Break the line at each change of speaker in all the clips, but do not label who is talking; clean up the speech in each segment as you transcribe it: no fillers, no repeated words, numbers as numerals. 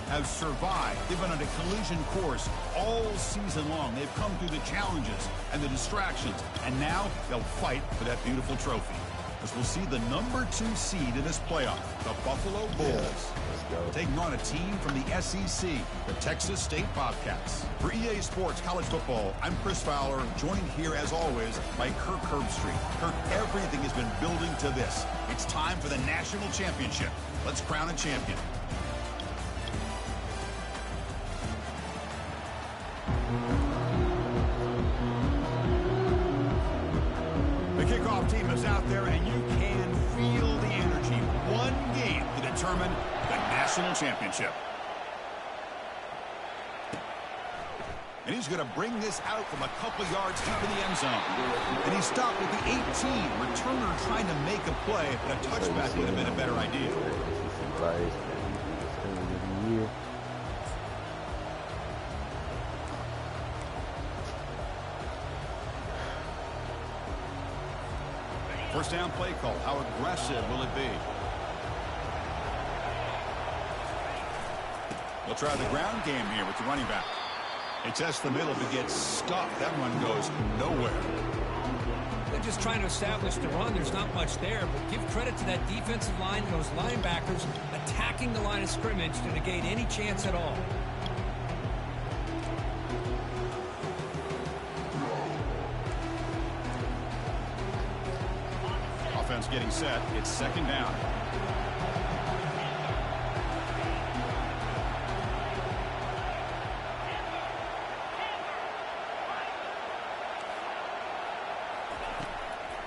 have survived. They've been on a collision course all season long. They've come through the challenges and the distractions, and now they'll fight for that beautiful trophy. As we'll see the #2 seed in this playoff, the Buffalo Bulls, taking on a team from the SEC, the Texas State Bobcats. For EA Sports College Football, I'm Chris Fowler, joined here as always by Kirk Herbstreit. Kirk, everything has been building to this. It's time for the national championship. Let's crown a champion. The kickoff team is out there, and you can feel the energy. One game to determine the national championship. And he's going to bring this out from a couple yards deep in the end zone. And he stopped at the 18. Returner trying to make a play, but a touchback would have been a better idea. First down play call. How aggressive will it be? They'll try the ground game here with the running back. They test the middle, but gets stuck. That one goes nowhere.
They're just trying to establish the run. There's not much there, but give credit to that defensive line and those linebackers attacking the line of scrimmage to negate any chance at all.
Offense getting set. It's second down.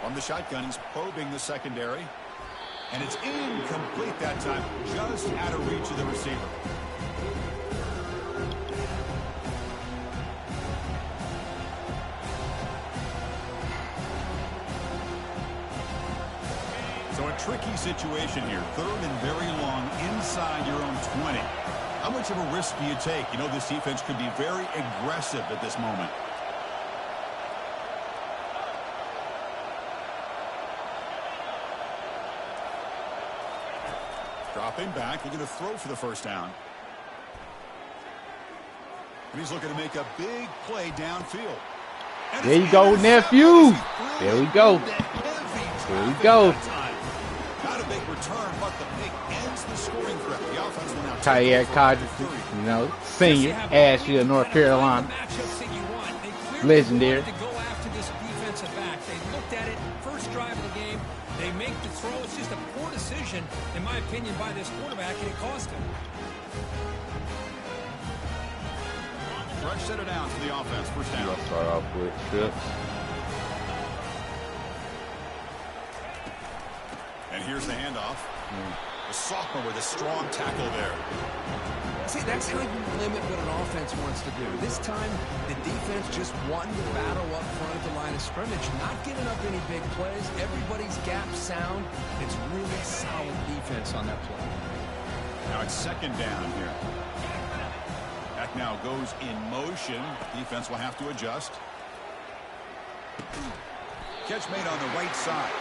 On the shotgun, he's probing the secondary. And it's incomplete that time, just out of reach of the receiver. So a tricky situation here. Third and very long inside your own 20. How much of a risk do you take? You know, this defense could be very aggressive at this moment. Dropping back, looking to throw for the first down. And he's looking to make a big play downfield. And
there you go, nephew. There we go. There we go.
Not a big return, but the pick ends the scoring threat. The offense will now
Tyree Codger, you know, senior, Asheville, North Carolina. Legendary.
To go after this defensive back. They looked at it first drive of the game. They make the throw. It's just a poor decision, in my opinion, by this quarterback, and it cost him.
Rush set it down for the offense. First down.
Let's start off with trips.
And here's the handoff. The sophomore with a strong tackle there.
See, that's how you limit what an offense wants to do. This time, the defense just won the battle up front at the line of scrimmage, not giving up any big plays. Everybody's gap sound. It's really solid defense on that play.
Now it's second down here. Back now goes in motion. Defense will have to adjust. Catch made on the right side.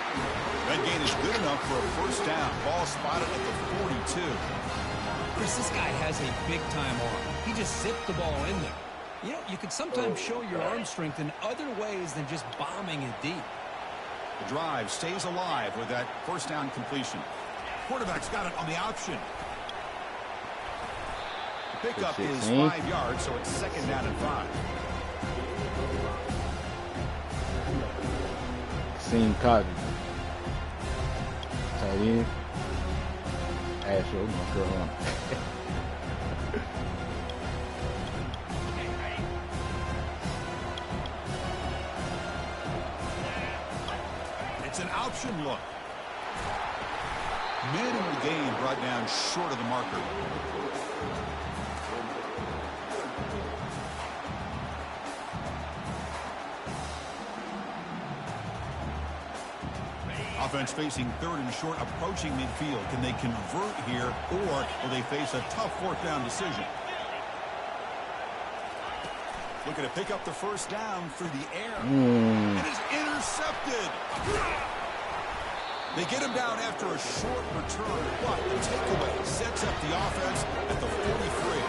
That gain is good enough for a first down. Ball spotted at the 42.
Chris, this guy has a big-time arm. He just zipped the ball in there. You know, you can sometimes show your arm strength in other ways than just bombing it deep.
The drive stays alive with that first down completion. Quarterback's got it on the option. The pickup is 5 yards, so it's second down and 5.
Seam Cotton. Tight end. Asheville, North Carolina.
It's an option look. Minimal gain brought down short of the marker. Offense facing third and short, approaching midfield. Can they convert here, or will they face a tough fourth down decision? Looking to pick up the first down through the air. And is intercepted. They get him down after a short return, but the takeaway sets up the offense at the 43.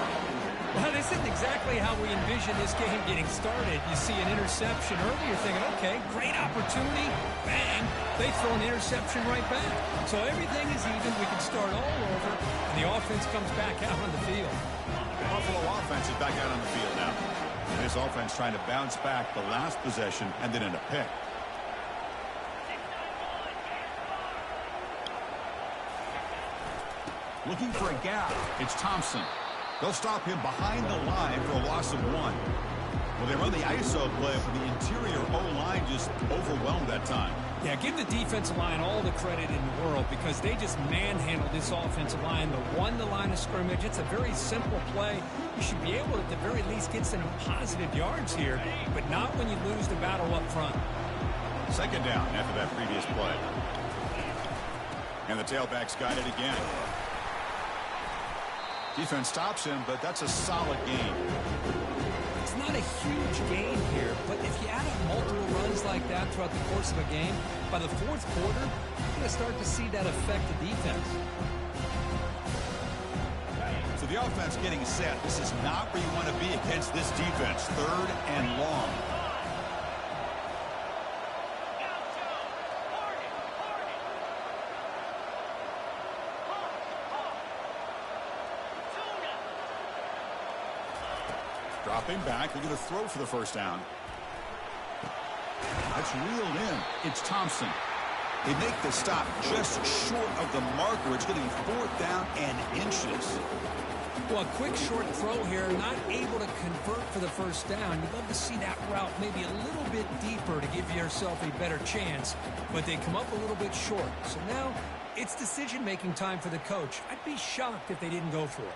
isn't exactly how we envision this game getting started. You see an interception early, you're thinking, okay, great opportunity, bang, they throw an interception right back. So everything is even, we can start all over, and the offense comes back out on the field.
Buffalo offense is back out on the field now. And this offense trying to bounce back the last possession and then in a pick. Looking for a gap. It's Thompson. They'll stop him behind the line for a loss of 1. Well, they run the ISO play, but the interior O-line just overwhelmed that time.
Yeah, give the defensive line all the credit in the world because they just manhandled this offensive line. They won the line of scrimmage. It's a very simple play. You should be able to, at the very least, get some positive yards here, but not when you lose the battle up front.
Second down after that previous play. And the tailback's got it again. Defense stops him, but that's a solid gain.
It's not a huge gain here, but if you add up multiple runs like that throughout the course of a game, by the fourth quarter, you're going to start to see that affect the defense.
So the offense getting set. This is not where you want to be against this defense. 3rd and long. Dropping back, they're going to throw for the first down. That's reeled in. It's Thompson. They make the stop just short of the marker. It's going to be 4th down and inches.
Well, a quick short throw here, not able to convert for the first down. You'd love to see that route maybe a little bit deeper to give yourself a better chance, but they come up a little bit short. So now it's decision-making time for the coach. I'd be shocked if they didn't go for it.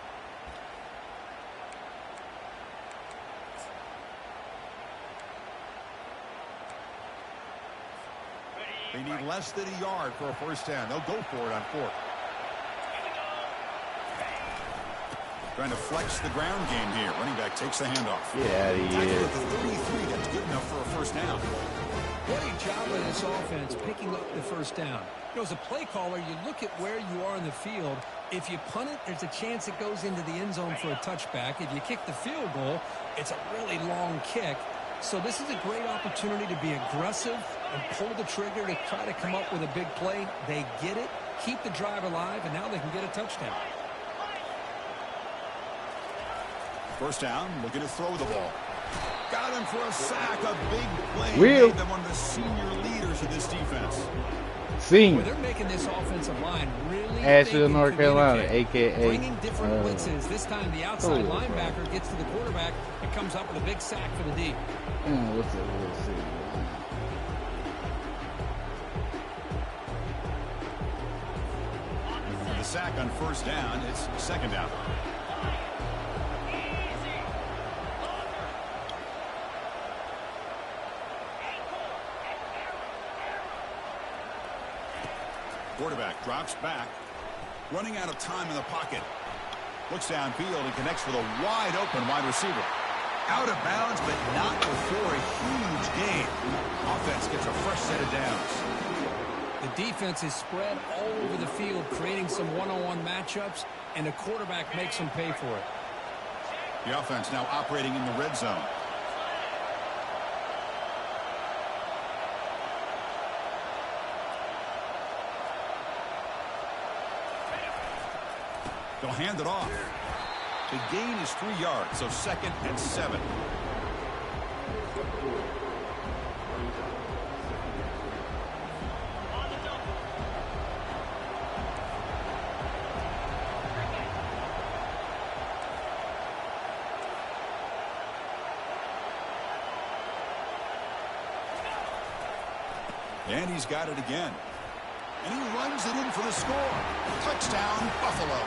They need less than a yard for a first down. They'll go for it on 4th. Trying to flex the ground game here. Running back takes the handoff.
Yeah, he is.
At the 33, that's good enough for a first down.
What a job by this offense picking up the first down. You know, as a play caller, you look at where you are in the field. If you punt it, there's a chance it goes into the end zone for a touchback. If you kick the field goal, it's a really long kick. So this is a great opportunity to be aggressive and pull the trigger to try to come up with a big play. They get it, keep the drive alive, and now they can get a touchdown.
First down, looking to throw the ball. Got him for a sack, a big play.
Will.
Made them one of the senior leaders of this defense.
Senior.
Well, they're making this offensive line really
Asheville, North Carolina, a.k.a.
bringing different blitzes. This time the outside linebacker gets to the quarterback and comes up with a big sack for the D.
What's it? Let's see.
The sack on first down, it's second down. Quarterback drops back, running out of time in the pocket. Looks downfield and connects with a wide open wide receiver. Out of bounds, but not before a huge gain. Offense gets a fresh set of downs.
The defense is spread all over the field, creating some one-on-one matchups, and the quarterback makes them pay for it.
The offense now operating in the red zone. They'll hand it off. The gain is 3 yards, so 2nd and 7. And he's got it again. And he runs it in for the score. Touchdown, Buffalo.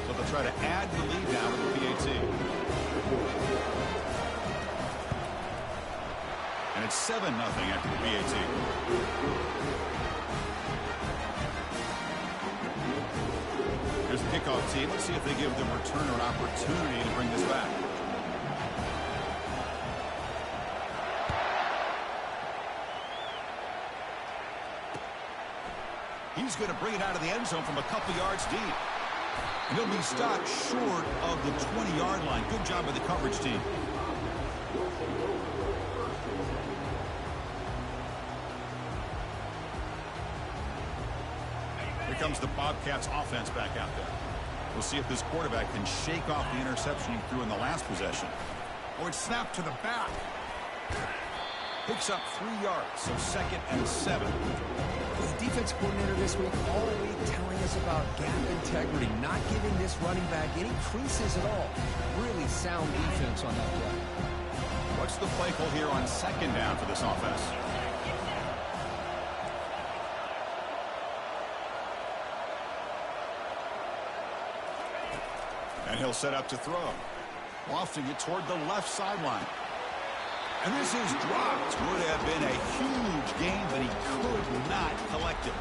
So they'll try to add the lead now with the PAT. And it's 7-0 after the PAT. Here's the kickoff team. Let's see if they give the returner an opportunity to bring this back. He's going to bring it out of the end zone from a couple yards deep. And he'll be stopped short of the 20-yard line. Good job by the coverage team. Here comes the Bobcats offense back out there. We'll see if this quarterback can shake off the interception he threw in the last possession. Oh, it's snapped to the back. Picks up 3 yards, so 2nd and 7.
The defense coordinator this week all week telling us about gap integrity, not giving this running back any creases at all. Really sound defense on that play.
What's the play call here on 2nd down for this offense? And he'll set up to throw. Lofting it toward the left sideline. And this is dropped. Would have been a huge game, but he could not collect it.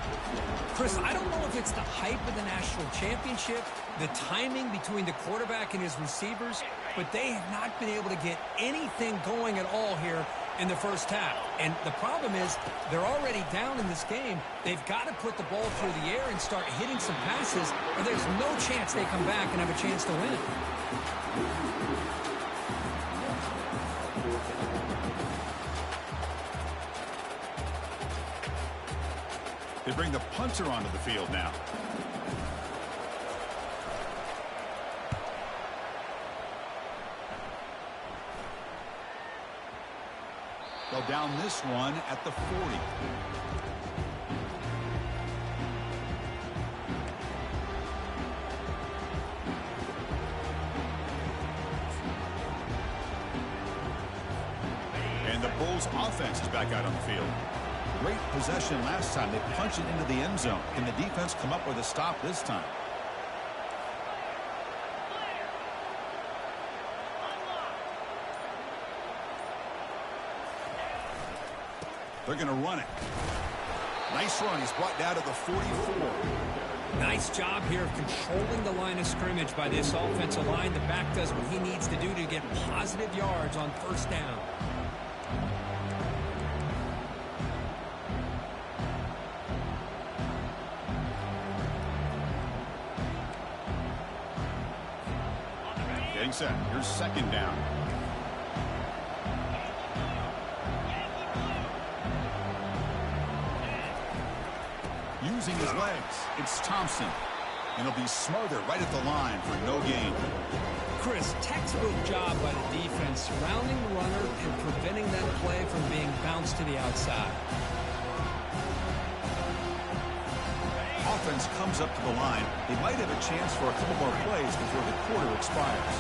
Chris, I don't know if it's the hype of the national championship, the timing between the quarterback and his receivers, but they have not been able to get anything going at all here in the first half. And the problem is they're already down in this game. They've got to put the ball through the air and start hitting some passes, or there's no chance they come back and have a chance to win.
They bring the punter onto the field now. They'll down this one at the 40. And the Bulls offense is back out on the field. Great possession last time. They punched it into the end zone. Can the defense come up with a stop this time? They're going to run it. Nice run. He's brought down to the 44.
Nice job here of controlling the line of scrimmage by this offensive line. The back does what he needs to do to get positive yards on 1st down.
Set. Here's 2nd down. Using his legs, it's Thompson. And he'll be smothered right at the line for no gain.
Chris, textbook job by the defense, surrounding the runner and preventing that play from being bounced to the outside.
Offense comes up to the line. They might have a chance for a couple more plays before the quarter expires.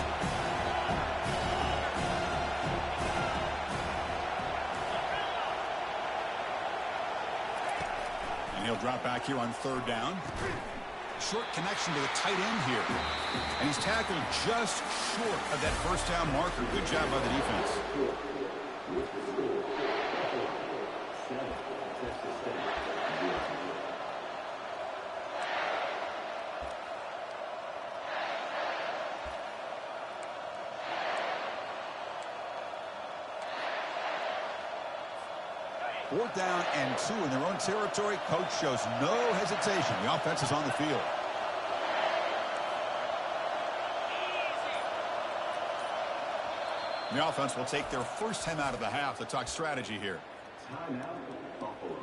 And he'll drop back here on 3rd down. Short connection to the tight end here. And he's tackled just short of that 1st down marker. Good job by the defense. 4th down and 2 in their own territory. Coach shows no hesitation. The offense is on the field. The offense will take their first time out of the half to talk strategy here.
Timeout, Buffalo.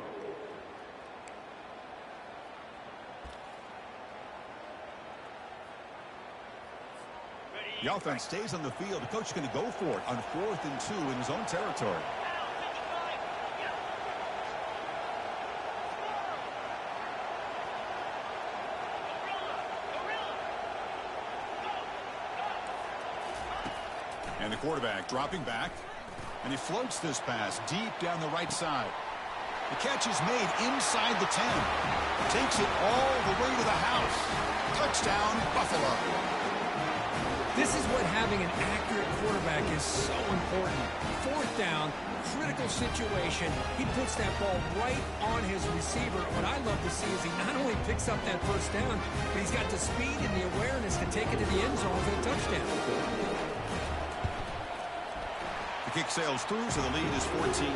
The offense stays on the field. The coach is going to go for it on 4th and 2 in his own territory. And the quarterback dropping back. And he floats this pass deep down the right side. The catch is made inside the 10. Takes it all the way to the house. Touchdown, Buffalo.
This is what having an accurate quarterback is so important. 4th down, critical situation. He puts that ball right on his receiver. What I love to see is he not only picks up that 1st down, but he's got the speed and the awareness to take it to the end zone for the touchdown.
The kick sails through, so the lead is 14-0.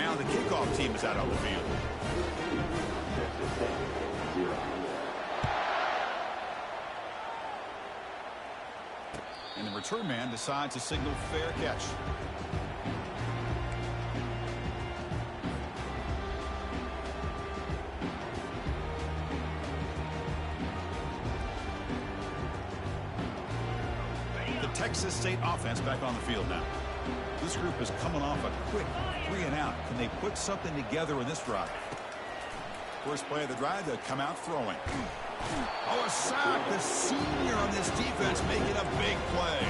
Now the kickoff team is out on the field. And the return man decides to signal fair catch. The Texas State offense back on the field now. This group is coming off a quick 3 and out. Can they put something together in this drive? First play of the drive, they come out throwing. Oh, a sack. The senior on this defense making a big play.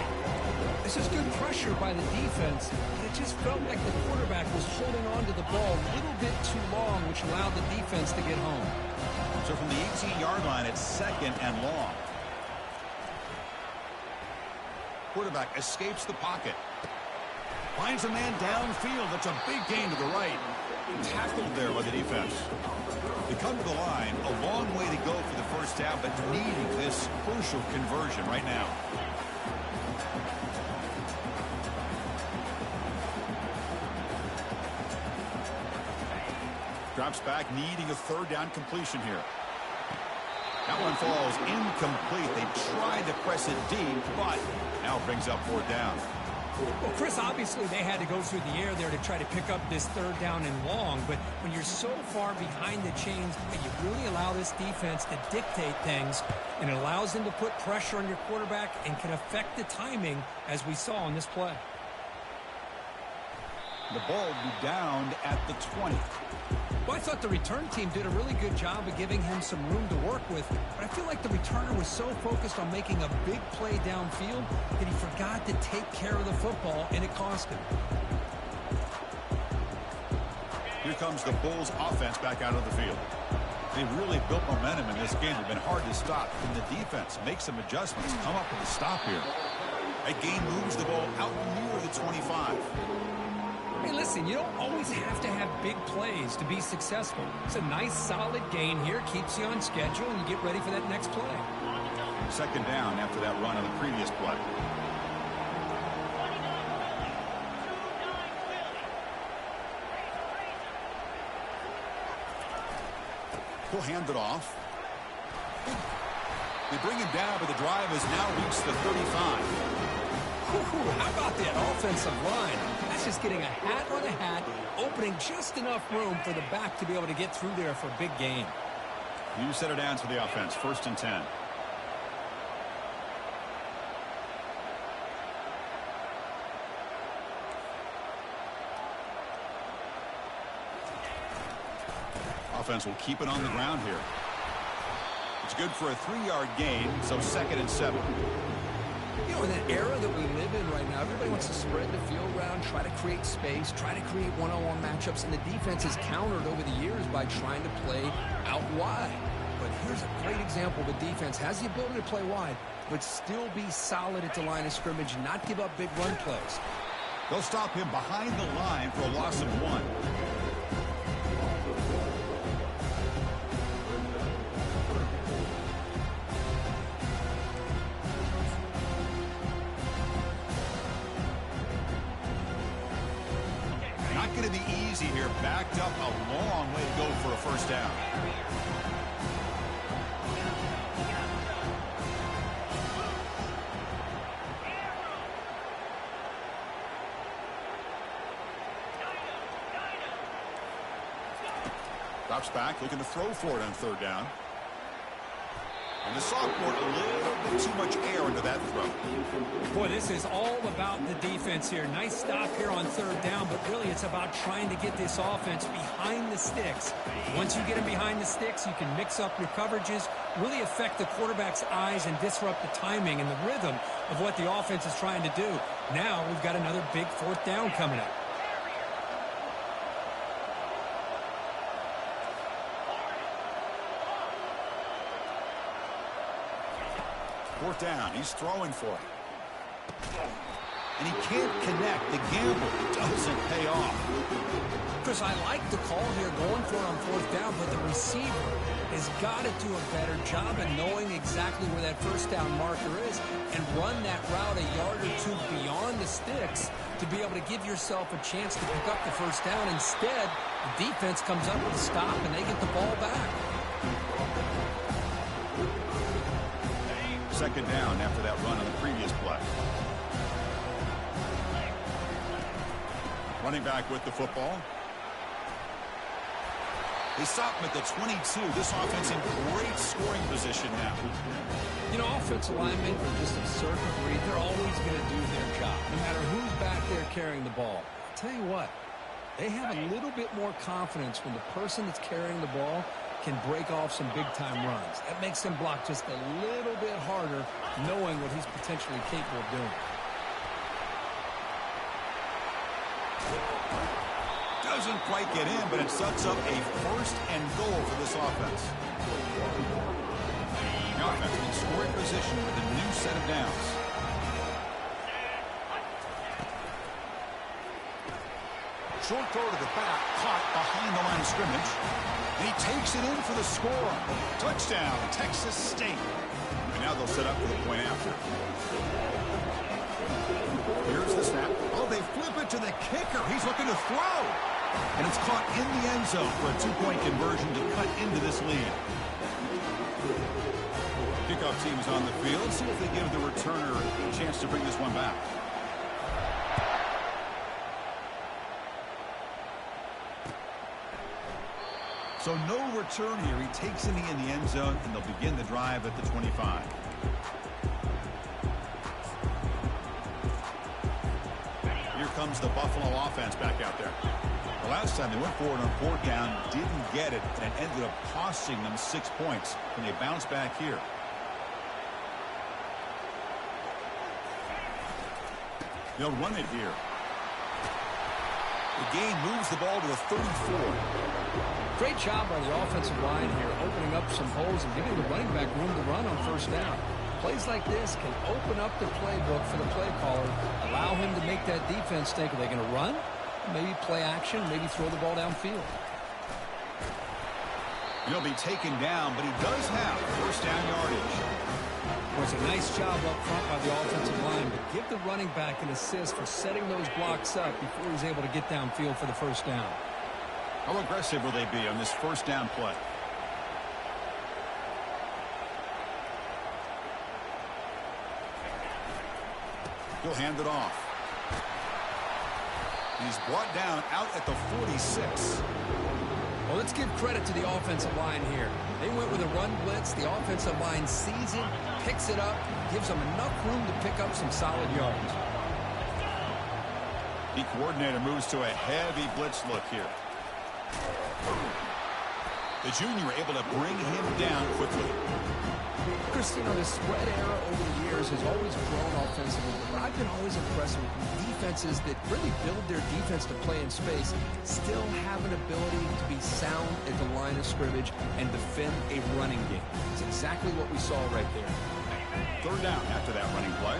This is good pressure by the defense, but it just felt like the quarterback was holding on to the ball a little bit too long, which allowed the defense to get home.
So from the 18-yard line, it's 2nd and long. Quarterback escapes the pocket. Finds a man downfield. That's a big gain to the right. Tackled there by the defense. They come to the line. A long way to go for the first down, but needing this crucial conversion right now. Drops back, needing a 3rd down completion here. That one falls incomplete. They tried to press it deep, but now brings up 4th down.
Well, Chris, obviously they had to go through the air there to try to pick up this 3rd down and long, but when you're so far behind the chains, you really allow this defense to dictate things, and it allows them to put pressure on your quarterback and can affect the timing, as we saw on this play.
The ball will be downed at the 20.
Well, I thought the return team did a really good job of giving him some room to work with, but I feel like the returner was so focused on making a big play downfield that he forgot to take care of the football, and it cost him.
Here comes the Bulls offense back out of the field. They've really built momentum in this game. They've been hard to stop. Can the defense make some adjustments, come up with a stop here? A gain moves the ball out near the 25.
Hey, listen, you don't always have to have big plays to be successful. It's a nice, solid gain here. Keeps you on schedule, and you get ready for that next play.
2nd down after that run on the previous play. He'll hand it off. They bring him down, but the drive has now reached the 35.
How about that offensive line? That's just getting a hat on a hat, opening just enough room for the back to be able to get through there for a big gain.
New set of downs for the offense. 1st and 10. Offense will keep it on the ground here. It's good for a 3-yard gain, so 2nd and 7.
You know, in that era that we live in right now, everybody wants to spread the field around, try to create space, try to create one-on-one matchups, and the defense has countered over the years by trying to play out wide. But here's a great example. The defense has the ability to play wide, but still be solid at the line of scrimmage, not give up big run plays.
They'll stop him behind the line for a loss of 1. Not going to be easy here. Backed up a long way to go for a 1st down. Drops back, looking to throw for it on 3rd down. And the sophomore, a little bit too much air into that throw.
Boy, this is all about the defense here. Nice stop here on 3rd down, but really it's about trying to get this offense behind the sticks. Once you get them behind the sticks, you can mix up your coverages, really affect the quarterback's eyes and disrupt the timing and the rhythm of what the offense is trying to do. Now we've got another big 4th down coming up.
Fourth down. He's throwing for it. And he can't connect. The gamble doesn't pay off.
Chris, I like the call here going for it on 4th down, but the receiver has got to do a better job of knowing exactly where that 1st down marker is and run that route a yard or two beyond the sticks to be able to give yourself a chance to pick up the first down. Instead, the defense comes up with a stop, and they get the ball back.
Second down after that run on the previous play. Running back with the football. They stop him at the 22. This offense in great scoring position now.
You know, offensive linemen are just a certain breed. They're always going to do their job, no matter who's back there carrying the ball. I'll tell you what, they have a little bit more confidence when the person that's carrying the ball can break off some big-time runs. That makes him block just a little bit harder, knowing what he's potentially capable of doing.
Doesn't quite get in, but it sets up a first and goal for this offense. The offense in scoring position with a new set of downs. Short throw to the back, caught behind the line of scrimmage. And he takes it in for the score. Touchdown, Texas State. And now they'll set up for the point after. Here's the snap. Oh, they flip it to the kicker. He's looking to throw. And it's caught in the end zone for a 2-point conversion to cut into this lead. Kickoff team is on the field. See if they give the returner a chance to bring this one back. So no return here. He takes it in the end zone, and they'll begin the drive at the 25. Here comes the Buffalo offense back out there. The last time they went forward on 4th down, didn't get it, and it ended up costing them 6 points. And they bounce back here. They'll run it here. The gain moves the ball to the 34.
Great job by the offensive line here, opening up some holes and giving the running back room to run on 1st down. Plays like this can open up the playbook for the play caller, allow him to make that defense think, are they going to run? Maybe play action, maybe throw the ball downfield.
He'll be taken down, but he does have 1st down yardage.
Well, it's a nice job up front by the offensive line, but give the running back an assist for setting those blocks up before he's able to get downfield for the 1st down.
How aggressive will they be on this 1st down play? He'll hand it off. He's brought down out at the 46.
Well, let's give credit to the offensive line here. They went with a run blitz. The offensive line sees it, picks it up, gives them enough room to pick up some solid yards.
The coordinator moves to a heavy blitz look here. The junior able to bring him down quickly.
Chris, you know, the spread era over the years has always grown offensively, but I've been always impressed with defenses that really build their defense to play in space, still have an ability to be sound at the line of scrimmage and defend a running game. It's exactly what we saw right there.
3rd down after that running play.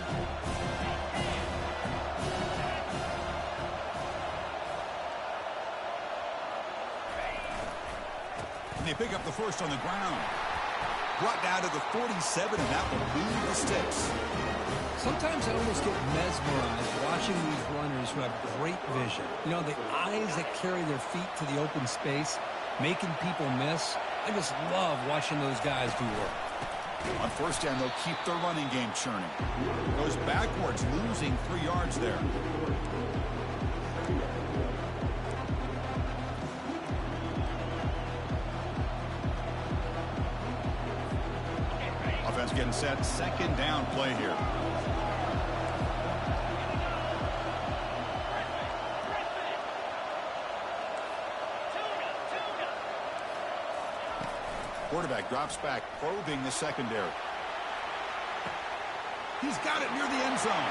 And they pick up the 1st on the ground. Brought down to the 47, and that will move the sticks.
Sometimes I almost get mesmerized watching these runners who have great vision. You know, the eyes that carry their feet to the open space, making people miss. I just love watching those guys do work.
On 1st down, they'll keep their running game churning. Goes backwards, losing 3 yards there. Offense getting set. 2nd down play here. Quarterback drops back, probing the secondary. He's got it near the end zone.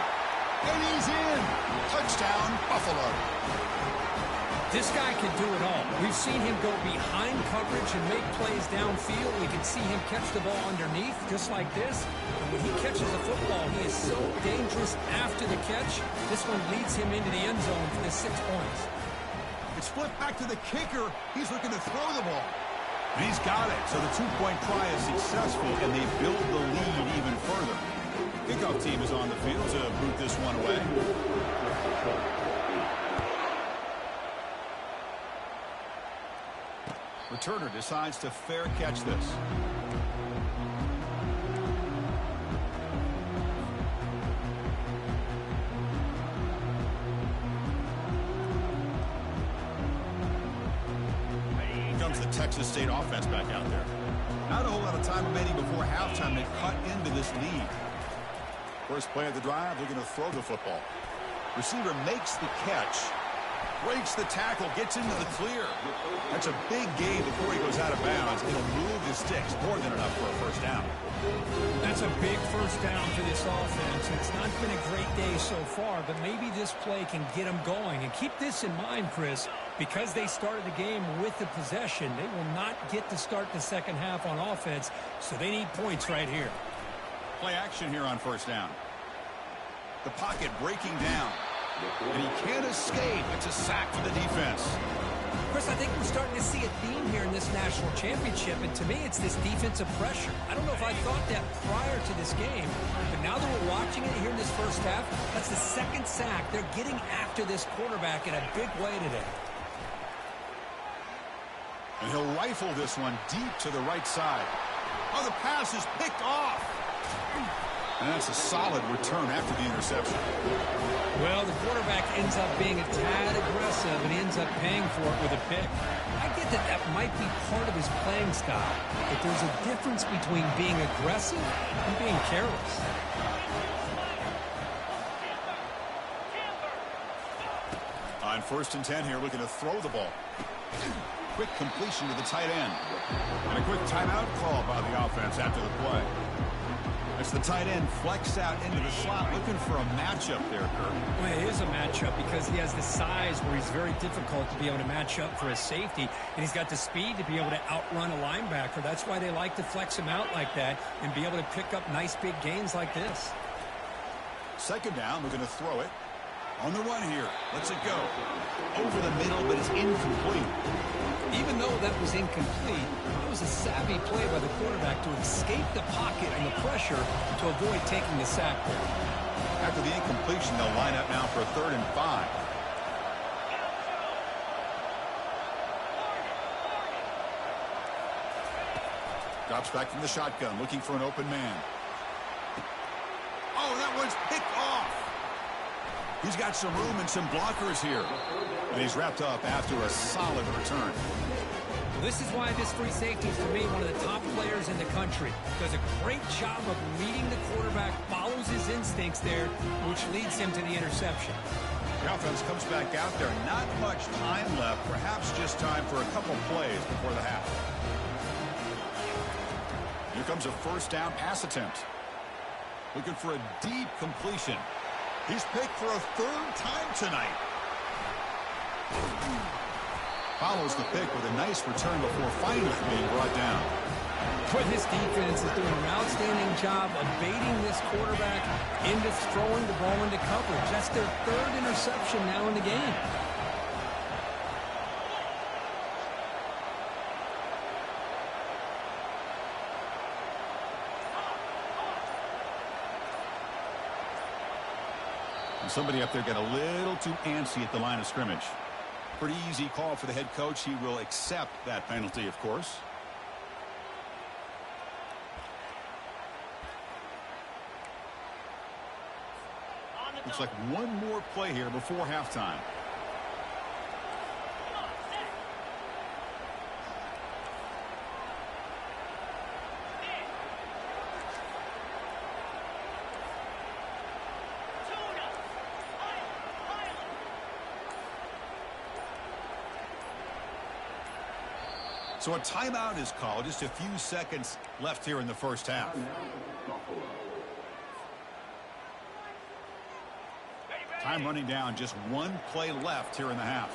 And he's in. Touchdown, Buffalo.
This guy can do it all. We've seen him go behind coverage and make plays downfield. We can see him catch the ball underneath, just like this. And when he catches the football, he is so dangerous after the catch. This one leads him into the end zone for the 6 points.
It's flipped back to the kicker. He's looking to throw the ball. And he's got it. So the 2-point try is successful, and they build the lead even further. Kickoff team is on the field to boot this one away. Returner decides to fair catch this. Comes the Texas State offense back out there. Not a whole lot of time remaining before halftime. They cut into this lead. First play of the drive, they're going to throw the football. Receiver makes the catch. Breaks the tackle, gets into the clear. That's a big gain before he goes out of bounds. It'll move the sticks, more than enough for a first down.
That's a big first down for this offense. It's not been a great day so far, but maybe this play can get them going. And keep this in mind, Chris, because they started the game with the possession, they will not get to start the second half on offense, so they need points right here.
Play action here on first down. The pocket breaking down. And he can't escape. It's a sack for the defense.
Chris, I think we're starting to see a theme here in this national championship, and to me it's this defensive pressure. I don't know if I thought that prior to this game, but now that we're watching it here in this first half, that's the second sack. They're getting after this quarterback in a big way today.
And he'll rifle this one deep to the right side. Oh, the pass is picked off. And that's a solid return after the interception.
Well, the quarterback ends up being a tad aggressive and he ends up paying for it with a pick. I get that that might be part of his playing style, but there's a difference between being aggressive and being careless.
On 1st and 10 here, looking to throw the ball. Quick completion to the tight end. And a quick timeout call by the offense after the play. As the tight end flexed out into the slot, looking for a matchup there, Kirk.
Well, it is a matchup because he has the size where he's very difficult to be able to match up for a safety, and he's got the speed to be able to outrun a linebacker. That's why they like to flex him out like that and be able to pick up nice big gains like this.
Second down, we're going to throw it. On the run here. Lets it go. Over the middle, but it's incomplete.
Even though that was incomplete, it was a savvy play by the quarterback to escape the pocket and the pressure to avoid taking the sack there.
After the incompletion, they'll line up now for a 3rd and 5. Drops back from the shotgun, looking for an open man. Oh, that one's picked off. He's got some room and some blockers here. And he's wrapped up after a solid return.
Well, this is why this free safety is, to me, one of the top players in the country. Does a great job of reading the quarterback, follows his instincts there, which leads him to the interception.
The offense comes back out there. Not much time left. Perhaps just time for a couple plays before the half. Here comes a first down pass attempt. Looking for a deep completion. He's picked for a 3rd time tonight. Follows the pick with a nice return before finally being brought down.
But this defense is doing an outstanding job of baiting this quarterback into throwing the ball into coverage. That's their 3rd interception now in the game.
And somebody up there got a little too antsy at the line of scrimmage. Pretty easy call for the head coach. He will accept that penalty, of course. Looks like one more play here before halftime. So a timeout is called. Just a few seconds left here in the first half. Time running down. Just one play left here in the half.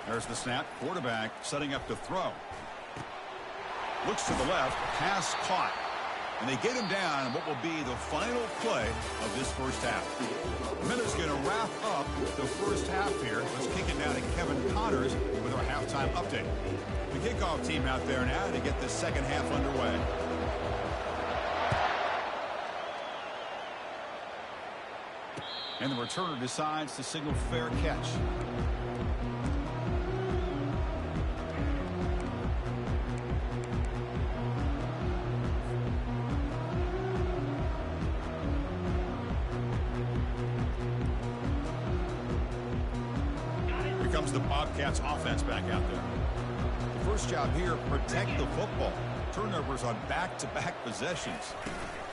There's the snap. Quarterback setting up to throw. Looks to the left. Pass caught. And they get him down in what will be the final play of this first half. Minutes going to wrap up the first half here. Let's kick it now to Kevin Connors with our halftime update. The kickoff team out there now to get the second half underway. And the returner decides to signal fair catch. Here comes the Bobcats offense back out there. The first job here, protect the football. Turnovers on back-to-back possessions.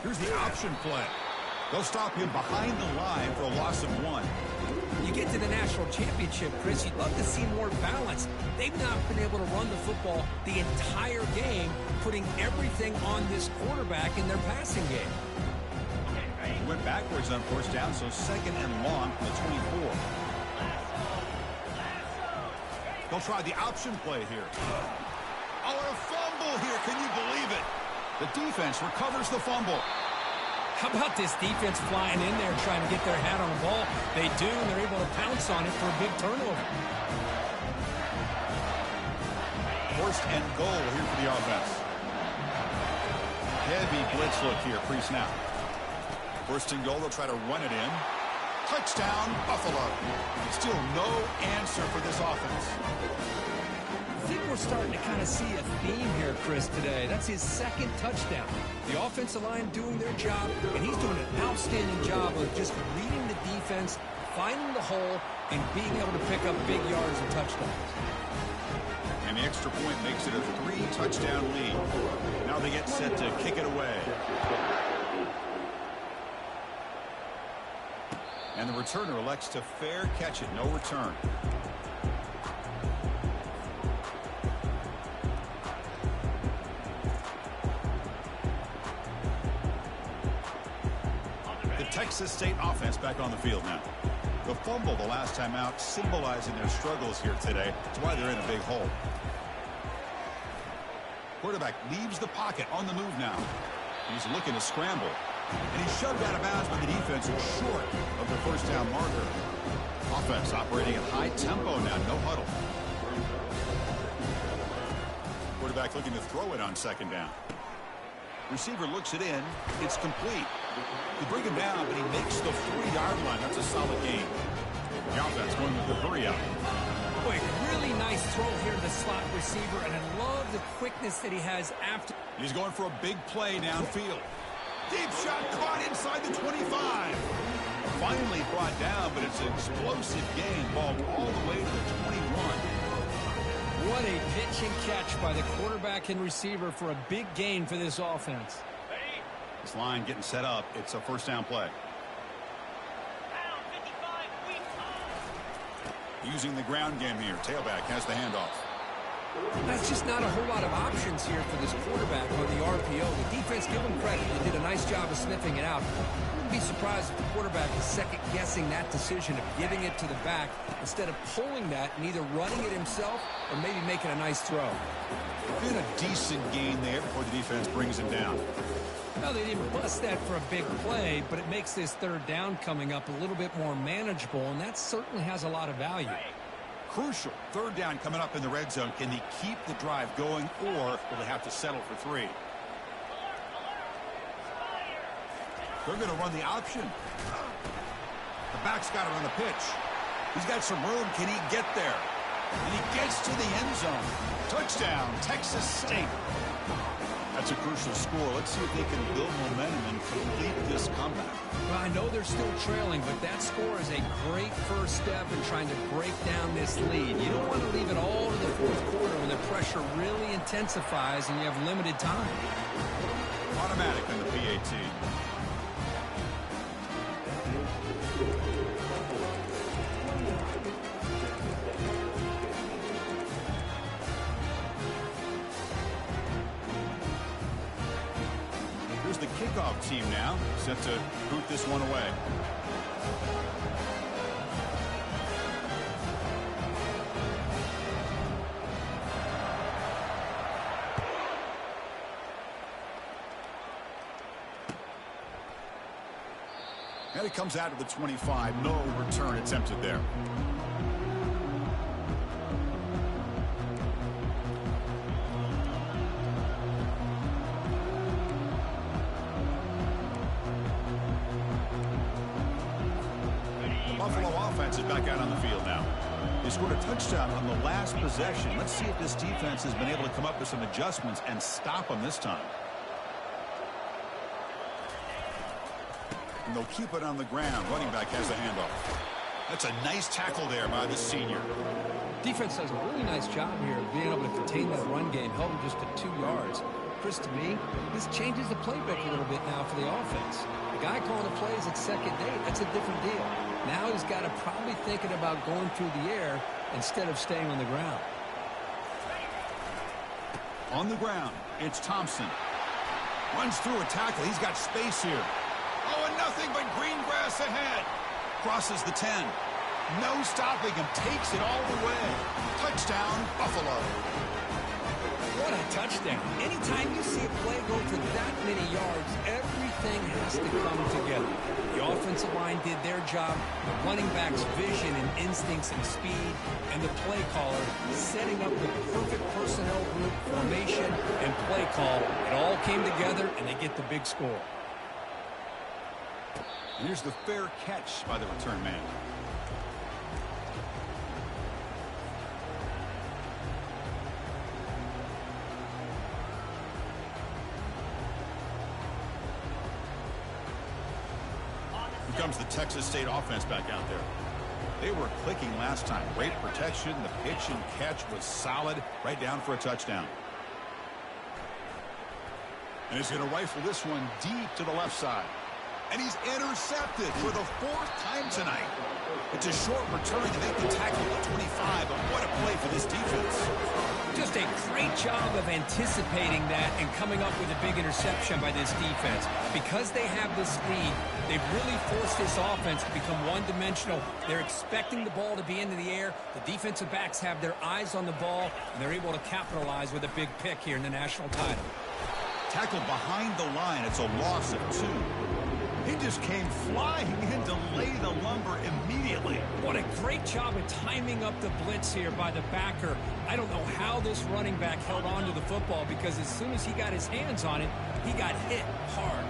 Here's the option play. They'll stop him behind the line for a loss of 1.
You get to the national championship, Chris, you'd love to see more balance. They've not been able to run the football the entire game, putting everything on this quarterback in their passing game.
He went backwards on first down, so second and long from the 24. They'll try the option play here. Oh, a fumble here. Can you believe it? The defense recovers the fumble.
How about this defense flying in there trying to get their hat on the ball? They do, and they're able to pounce on it for a big turnover.
First and goal here for the offense. Heavy blitz look here, pre-snap. First and goal, they'll try to run it in. Touchdown, Buffalo. Still no answer for this offense.
I think we're starting to kind of see a theme here, Chris, today. That's his second touchdown. The offensive line doing their job, and he's doing an outstanding job of just reading the defense, finding the hole, and being able to pick up big yards and touchdowns.
And the extra point makes it a 3-touchdown lead. Now they get set to kick it away. And the returner elects to fair catch it, no return. The Texas State offense back on the field now. The fumble the last time out, symbolizing their struggles here today. That's why they're in a big hole. Quarterback leaves the pocket on the move now. He's looking to scramble. And he's shoved out of bounds by the defense short of the first down marker. Offense operating at high tempo now, no huddle. Quarterback looking to throw it on second down. Receiver looks it in. It's complete. They bring him down, but he makes the 3-yard line. That's a solid gain. The offense going with the hurry up.
Boy, really nice throw here to the slot receiver, and I love the quickness that he has after.
He's going for a big play downfield. Deep shot caught inside the 25. Finally brought down, but it's an explosive gain. Ball all the way to the 21.
What a pitch and catch by the quarterback and receiver for a big gain for this offense.
This line getting set up. It's a first down play. Using the ground game here. Tailback has the handoff.
That's just not a whole lot of options here for this quarterback on the RPO. The defense, give them credit. They did a nice job of sniffing it out. I wouldn't be surprised if the quarterback is second-guessing that decision of giving it to the back instead of pulling that and either running it himself or maybe making a nice throw.
Been a decent gain there before the defense brings him down.
Well, they didn't bust that for a big play, but it makes this third down coming up a little bit more manageable, and that certainly has a lot of value.
Crucial. Third down coming up in the red zone. Can they keep the drive going, or will they have to settle for 3? They're going to run the option. The back's got to run the pitch. He's got some room. Can he get there? And he gets to the end zone. Touchdown, Texas State. That's a crucial score. Let's see if they can build momentum and complete this comeback.
Well, I know they're still trailing, but that score is a great first step in trying to break down this lead. You don't want to leave it all to the fourth quarter when the pressure really intensifies and you have limited time.
Automatic in the PAT. Here's the kickoff team now, set to boot this one away. And it comes out to the 25. No return attempted there. The Buffalo offense is back out on the field now. They scored a touchdown on the last possession. Let's see if this defense has been able to come up with some adjustments and stop them this time. And they'll keep it on the ground. Running back has the handoff. That's a nice tackle there by the senior.
Defense does a really nice job here of being able to contain that run game, held them just to 2 yards. Chris, to me, this changes the playbook a little bit now for the offense. The guy calling the plays at second day, that's a different deal. Now he's got to probably thinking about going through the air instead of staying on the ground.
On the ground, it's Thompson. Runs through a tackle. He's got space here. Oh, and nothing but green grass ahead. Crosses the 10. No stopping him. Takes it all the way. Touchdown, Buffalo.
What a touchdown. Anytime you see a play go for that many yards, everything has to come together. The offensive line did their job, the running back's vision and instincts and speed, and the play caller setting up the perfect personnel group, formation, and play call. It all came together, and they get the big score.
Here's the fair catch by the return man. Here comes the Texas State offense back out there. They were clicking last time. Great protection. The pitch and catch was solid. Right down for a touchdown. And he's going to rifle this one deep to the left side. And he's intercepted for the 4th time tonight. It's a short return to make the tackle at 25, but what a play for this defense.
Just a great job of anticipating that and coming up with a big interception by this defense. Because they have the speed, they've really forced this offense to become one-dimensional. They're expecting the ball to be into the air. The defensive backs have their eyes on the ball, and they're able to capitalize with a big pick here in the national title.
Tackled behind the line. It's a loss of 2. He just came flying in to lay the lumber immediately.
What a great job of timing up the blitz here by the backer. I don't know how this running back held on to the football because as soon as he got his hands on it, he got hit hard.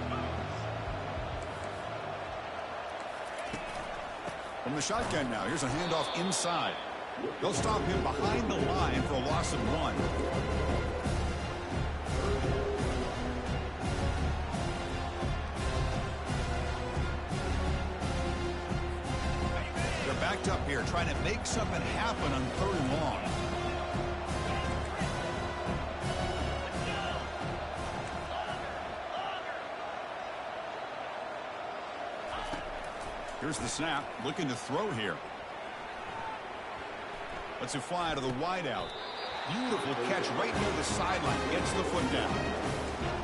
From the shotgun now, here's a handoff inside. They'll stop him behind the line for a loss of 1. Backed up here, trying to make something happen on 3rd and long. Here's the snap, looking to throw here. Lets it fly out of the wideout. Beautiful catch right near the sideline. Gets the foot down.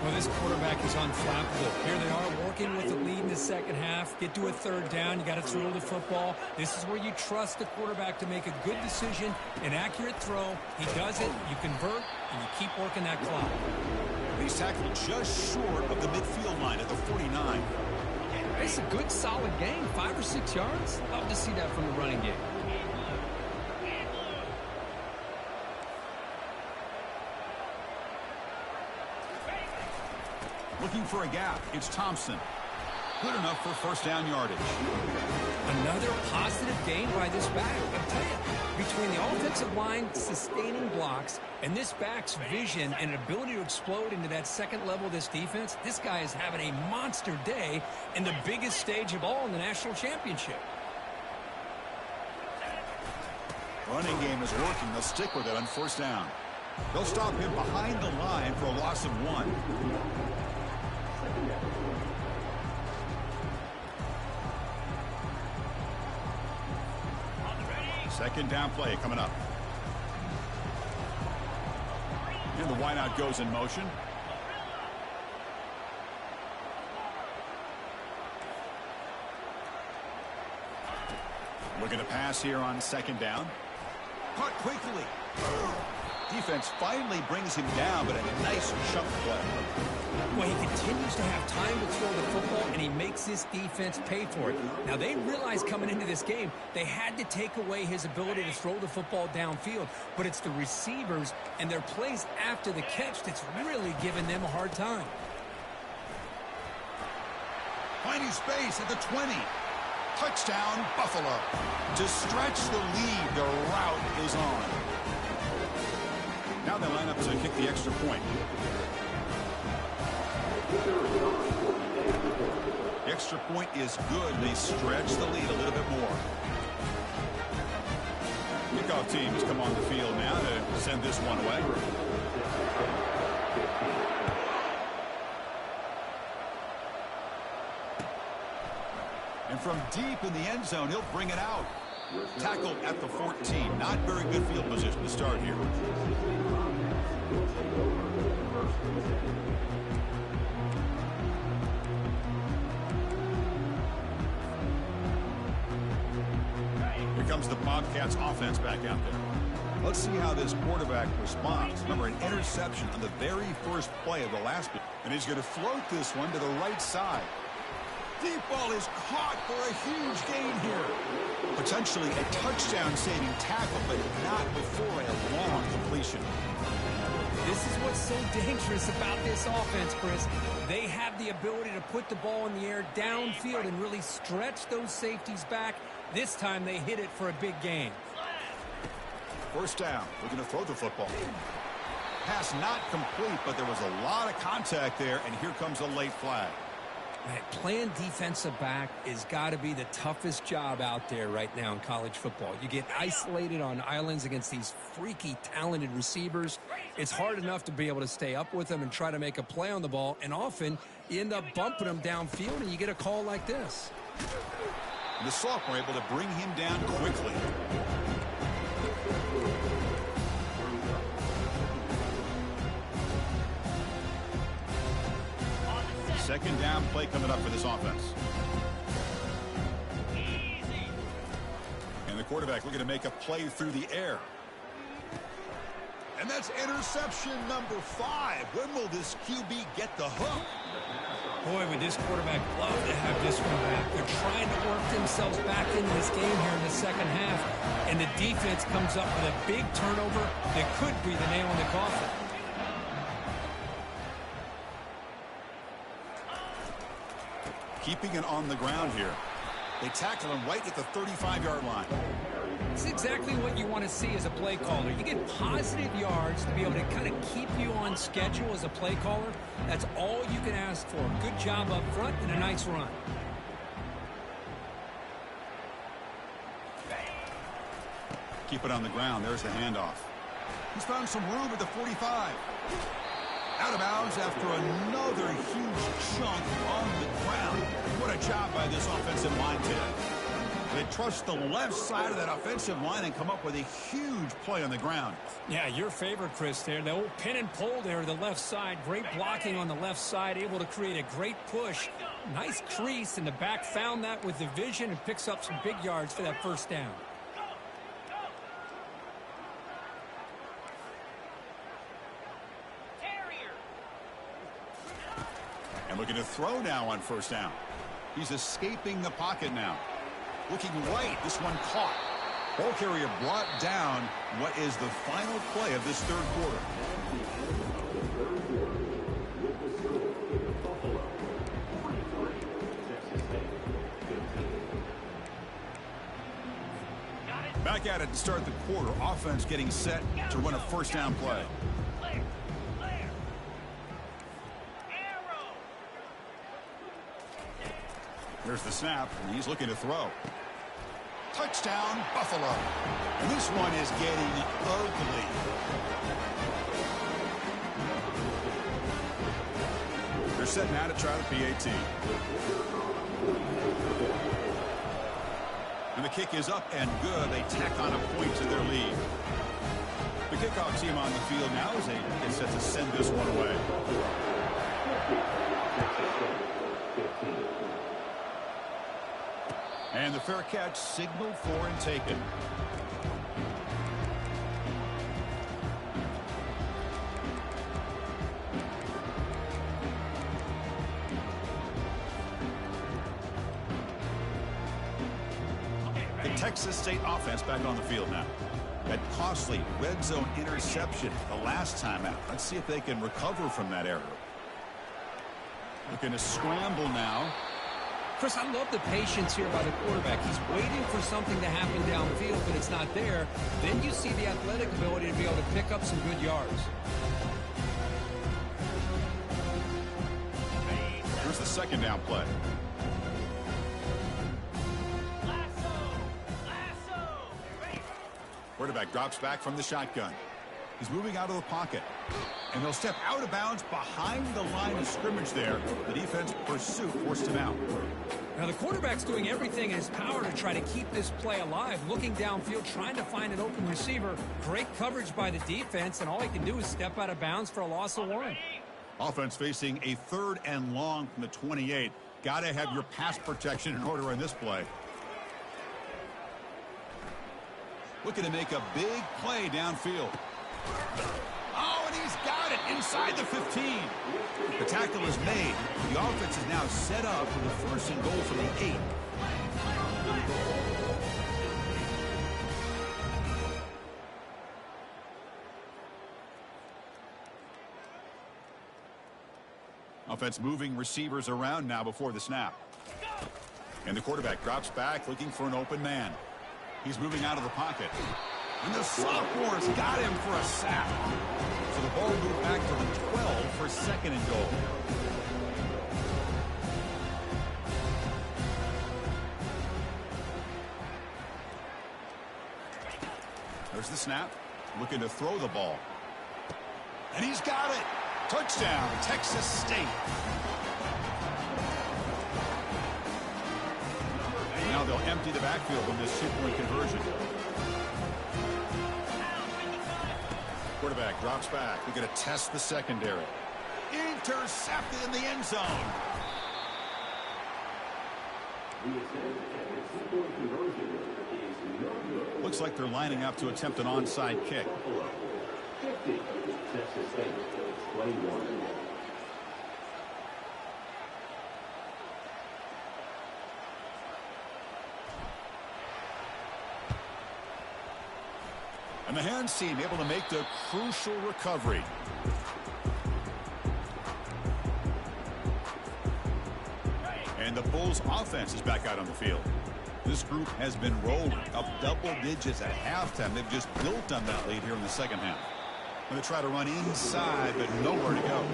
Well, this quarterback is unflappable. Here they are working with the lead in the second half. Get to a 3rd down. You got to throw the football. This is where you trust the quarterback to make a good decision, an accurate throw. He does it, you convert, and you keep working that clock.
He's tackled just short of the midfield line at the 49.
It's a good, solid game. 5 or 6 yards. Love to see that from the running game.
Looking for a gap. It's Thompson. Good enough for 1st down yardage.
Another positive gain by this back. I'll tell you, between the offensive line sustaining blocks and this back's vision and ability to explode into that second level of this defense, this guy is having a monster day in the biggest stage of all in the national championship.
Running game is working. They'll stick with it on 1st down. They'll stop him behind the line for a loss of 1. 2nd down play coming up. And the wideout goes in motion. Looking to pass here on 2nd down. Caught quickly. Defense finally brings him down, but a nice chunk play.
Well, he continues to have time to throw the football, and he makes this defense pay for it. Now, they realized coming into this game they had to take away his ability to throw the football downfield, but it's the receivers and their plays after the catch that's really giving them a hard time.
Finding space at the 20. Touchdown, Buffalo. To stretch the lead, the route is on. Now they line up to kick the extra point. The extra point is good. They stretch the lead a little bit more. Kickoff team has come on the field now to send this one away. And from deep in the end zone, he'll bring it out. Tackled at the 14. Not very good field position to start here. Here comes the Bobcats offense back out there. Let's see how this quarterback responds. Remember, an interception on the very first play of the last. And he's going to float this one to the right side. Deep ball is caught for a huge gain here. Potentially a touchdown-saving tackle, but not before a long completion.
This is what's so dangerous about this offense, Chris. They have the ability to put the ball in the air downfield and really stretch those safeties back. This time they hit it for a big gain.
First down. We're going to throw the football. Pass not complete, but there was a lot of contact there, and here comes a late flag.
Right, playing defensive back has got to be the toughest job out there right now in college football. You get isolated on islands against these freaky, talented receivers. It's hard enough to be able to stay up with them and try to make a play on the ball, and often you end up bumping them downfield, and you get a call like this.
The sophomore able to bring him down quickly. Second down play coming up for this offense. And the quarterback looking to make a play through the air. And that's interception number 5. When will this QB get the hook?
Boy, would this quarterback love to have this one back. They're trying to work themselves back into this game here in the second half. And the defense comes up with a big turnover that could be the nail in the coffin.
Keeping it on the ground here. They tackle him right at the 35-yard line.
It's exactly what you want to see as a play caller. You get positive yards to be able to kind of keep you on schedule as a play caller. That's all you can ask for. Good job up front and a nice run.
Keep it on the ground. There's the handoff. He's found some room at the 45. Out of bounds after another huge chunk on the ground. What a job by this offensive line today. They trust the left side of that offensive line and come up with a huge play on the ground.
Yeah, your favorite, Chris, there. The old pin and pull there, the left side. Great blocking on the left side, able to create a great push. Nice crease, and the back found that with the vision and picks up some big yards for that first down.
And looking to throw now on first down. He's escaping the pocket now. Looking right, this one caught. Ball carrier brought down. What is the final play of this third quarter? Back at it to start the quarter. Offense getting set to run a first down play. Here's the snap, and he's looking to throw. Touchdown, Buffalo. And this one is getting ugly. They're setting out to try the PAT. And the kick is up and good. They tack on a point to their lead. The kickoff team on the field now as they get set to send this one away. And the fair catch signaled for and taken. Texas State offense back on the field now. That costly red zone interception the last time out. Let's see if they can recover from that error. Looking to scramble now.
Chris, I love the patience here by the quarterback. He's waiting for something to happen downfield, but it's not there. Then you see the athletic ability to be able to pick up some good yards.
Here's the second down play. Quarterback drops back from the shotgun. He's moving out of the pocket. And they'll step out of bounds behind the line of scrimmage there. The defense pursuit forced him out.
Now the quarterback's doing everything in his power to try to keep this play alive. Looking downfield, trying to find an open receiver. Great coverage by the defense, and all he can do is step out of bounds for a loss of 1.
Offense facing a 3rd and long from the 28. Got to have your pass protection in order in this play. Looking to make a big play downfield. Oh, and he's got it inside the 15. The tackle is made. The offense is now set up for the 1st and goal from the 8. Offense moving receivers around now before the snap. And the quarterback drops back looking for an open man. He's moving out of the pocket. And the sophomore's got him for a sack. So the ball moved back to the 12 for 2nd and goal. There's the snap. Looking to throw the ball. And he's got it. Touchdown, Texas State. And now they'll empty the backfield with this 2-point conversion. Quarterback drops back. We're going to test the secondary. Intercepted in the end zone. Looks like they're lining up to attempt an onside kick.
50, Texas State, 21.
And the hands team able to make the crucial recovery. And the Bulls offense is back out on the field. This group has been rolling up double digits at halftime. They've just built on that lead here in the second half. Going to try to run inside, but nowhere to go.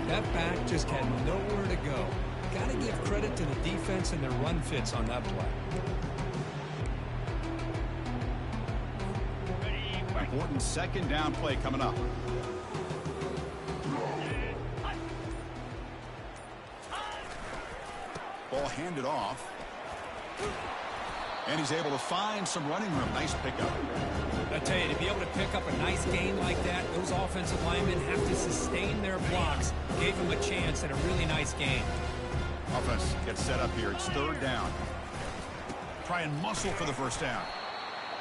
That back just had nowhere to go. Got to give credit to the defense and their run fits on that play.
Important 2nd down play coming up. Ball handed off. And he's able to find some running room. Nice pickup.
I tell you, to be able to pick up a nice gain like that, those offensive linemen have to sustain their blocks. Gave him a chance and a really nice gain.
Offense gets set up here. It's 3rd down. Try and muscle for the 1st down.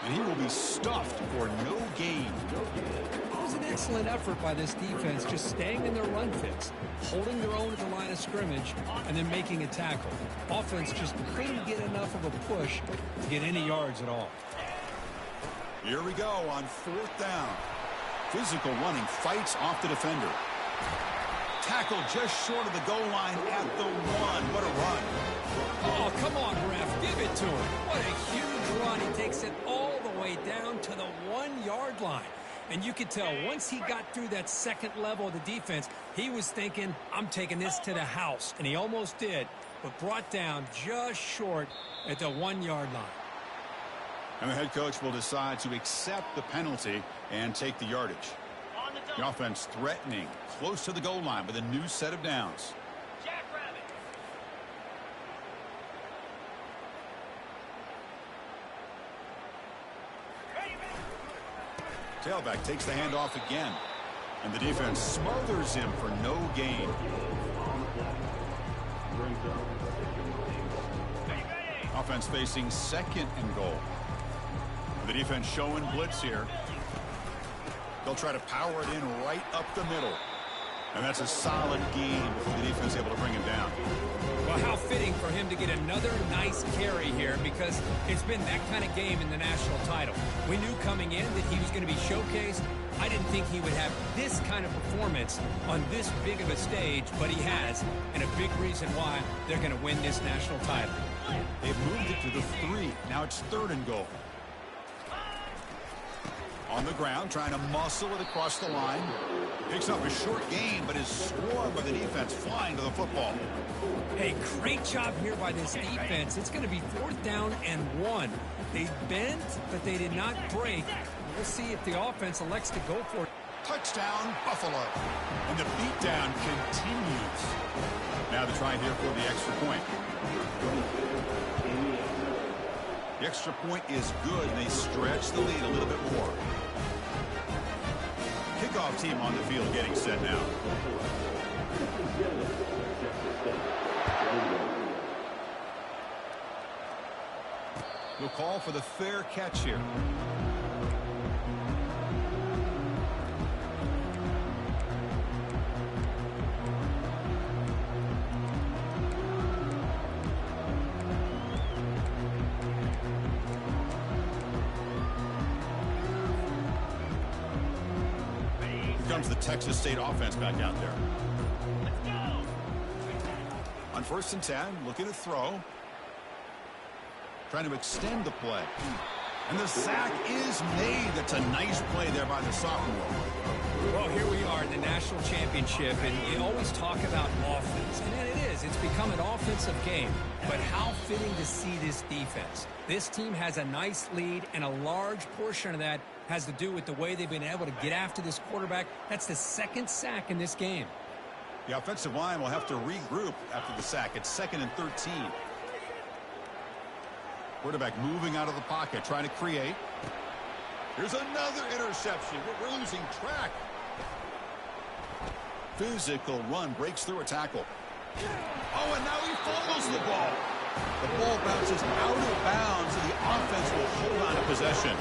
And he will be stuffed for no gain.
It was an excellent effort by this defense, just staying in their run fits, holding their own at the line of scrimmage, and then making a tackle. Offense just couldn't get enough of a push to get any yards at all.
Here we go on 4th down. Physical running, fights off the defender. Tackle just short of the goal line at the 1. What a run.
Oh, come on, ref. Give it to him. What a huge run. He takes it all the way down to the 1-yard line. And you could tell once he got through that 2nd level of the defense, he was thinking, I'm taking this to the house. And he almost did, but brought down just short at the 1-yard line.
And the head coach will decide to accept the penalty and take the yardage. The offense threatening close to the goal line with a new set of downs. Tailback takes the handoff again. And the defense smothers him for no gain. Offense facing 2nd and goal. The defense showing blitz here. They'll try to power it in right up the middle. And that's a solid gain before the defense able to bring him down.
Well, how fitting for him to get another nice carry here, because it's been that kind of game in the national title. We knew coming in that he was going to be showcased. I didn't think he would have this kind of performance on this big of a stage, but he has, and a big reason why they're going to win this national title.
They've moved it to the 3. Now it's 3rd and goal. On the ground, trying to muscle it across the line. Picks up a short gain, but is swarmed by the defense flying to the football.
Hey, great job here by this defense. It's going to be 4th down and 1. They bent, but they did not break. We'll see if the offense elects to go for it.
Touchdown, Buffalo. And the beatdown continues. Now the try here for the extra point. The extra point is good, and they stretch the lead a little bit more. Kickoff team on the field getting set now. We'll call for the fair catch here. Comes the Texas State offense back out there. Let's go. On 1st and 10, looking to throw. Trying to extend the play. And the sack is made. That's a nice play there by the sophomore.
Well, here we are in the national championship, and you always talk about offense. And it is. It's become an offensive game. But how fitting to see this defense. This team has a nice lead, and a large portion of that has to do with the way they've been able to get after this quarterback. That's the 2nd sack in this game.
The offensive line will have to regroup after the sack. It's 2nd and 13. Quarterback moving out of the pocket, trying to create. Here's another interception. We're losing track. Physical run, breaks through a tackle. Oh, and now he fumbles the ball. The ball bounces out of bounds, and the offense will hold on to possession.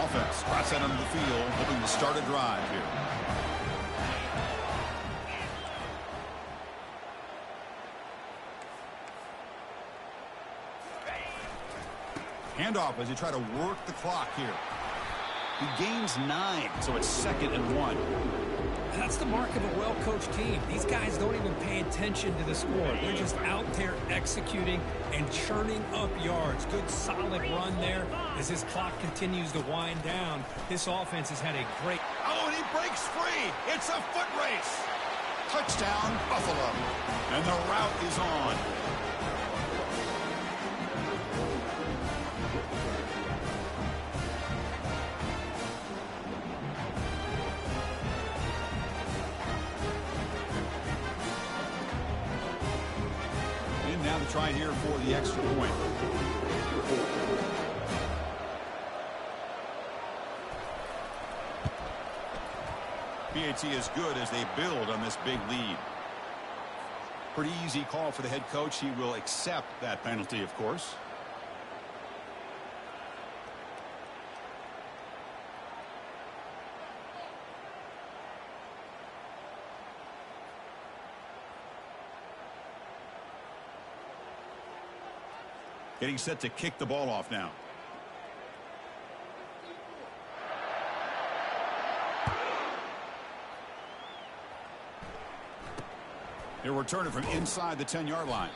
Offense trots out onto the field, hoping to start a drive here. Handoff as you try to work the clock here. He gains 9, so it's 2nd and 1.
That's the mark of a well-coached team. These guys don't even pay attention to the score. They're just out there executing and churning up yards. Good, solid run there as this clock continues to wind down. This offense has had a great...
Oh, and he breaks free. It's a foot race. Touchdown, Buffalo. And the route is on. Now to try here for the extra point. BAT is good as they build on this big lead. Pretty easy call for the head coach. He will accept that penalty, of course. Getting set to kick the ball off now. He'll return it from inside the 10-yard line.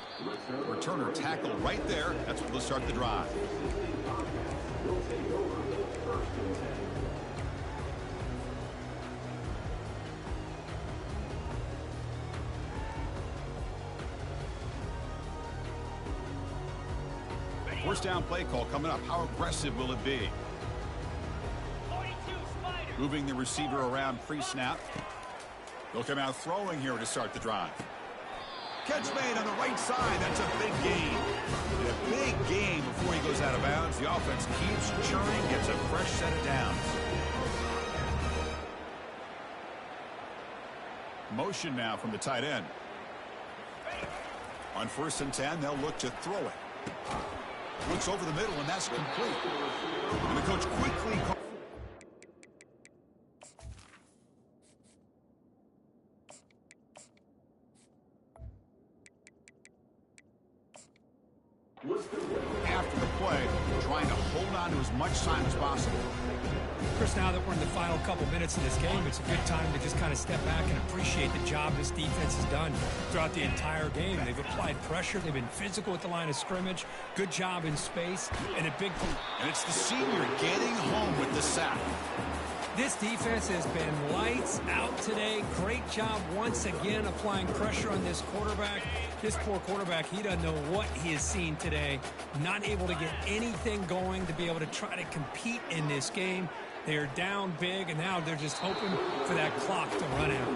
Returner tackle right there. That's what will start the drive. First down play call coming up. How aggressive will it be? Moving the receiver around pre-snap. They'll come out throwing here to start the drive. Catch made on the right side. That's a big gain. And a big gain before he goes out of bounds. The offense keeps churning, gets a fresh set of downs. Motion now from the tight end. On 1st and 10, they'll look to throw it. Looks over the middle, and that's complete. And the coach quickly calls. After the play, trying to hold on to as much time as possible.
Chris, now that we're in the final couple minutes of this game, it's a good time to just kind of step back and appreciate the job this defense has done throughout the entire game. They've applied pressure. They've been physical at the line of scrimmage. Good job in space. And a big...
And it's the senior getting home with the sack.
This defense has been lights out today. Great job once again applying pressure on this quarterback. This poor quarterback, he doesn't know what he has seen today. Not able to get anything going to be able to try to compete in this game. They're down big, and now they're just hoping for that clock to run out.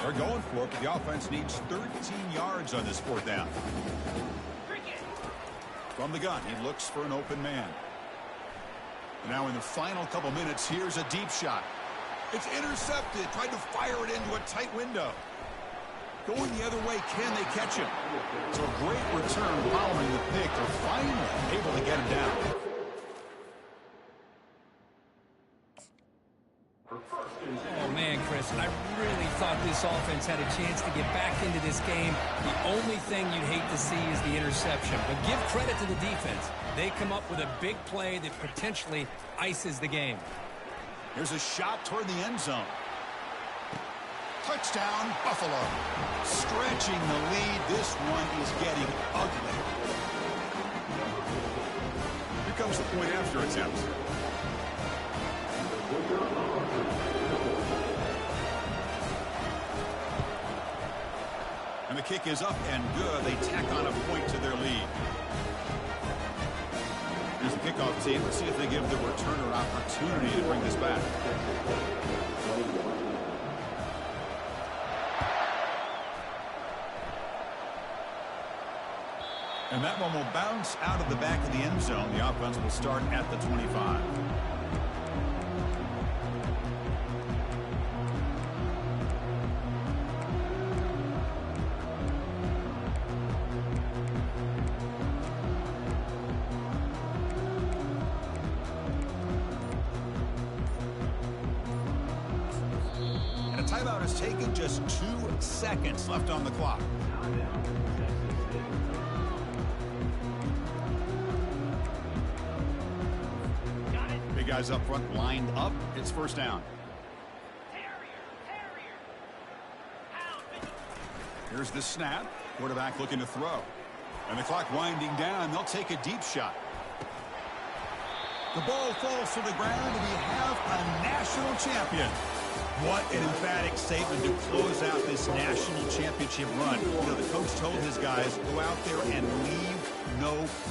They're going for it, but the offense needs 13 yards on this fourth down. From the gun, he looks for an open man. And now in the final couple minutes, here's a deep shot. It's intercepted. Tried to fire it into a tight window. Going the other way, can they catch him? So a great return following the pick. They're finally able to get him down.
Oh, man, Chris, I really thought this offense had a chance to get back into this game. The only thing you'd hate to see is the interception. But give credit to the defense. They come up with a big play that potentially ices the game.
Here's a shot toward the end zone. Touchdown, Buffalo. Stretching the lead. This one is getting ugly. Here comes the point after attempt. And the kick is up and good. They tack on a point to their lead. Here's the kickoff team. Let's see if they give the returner opportunity to bring this back. And that one will bounce out of the back of the end zone. The offense will start at the 25. And a timeout is taken, just 2 seconds left on the clock. Guys up front lined up. It's first down. Here's the snap. Quarterback looking to throw. And the clock winding down. They'll take a deep shot. The ball falls to the ground, and we have a national champion. What an emphatic statement to close out this national championship run. You know, the coach told his guys, go out there and leave no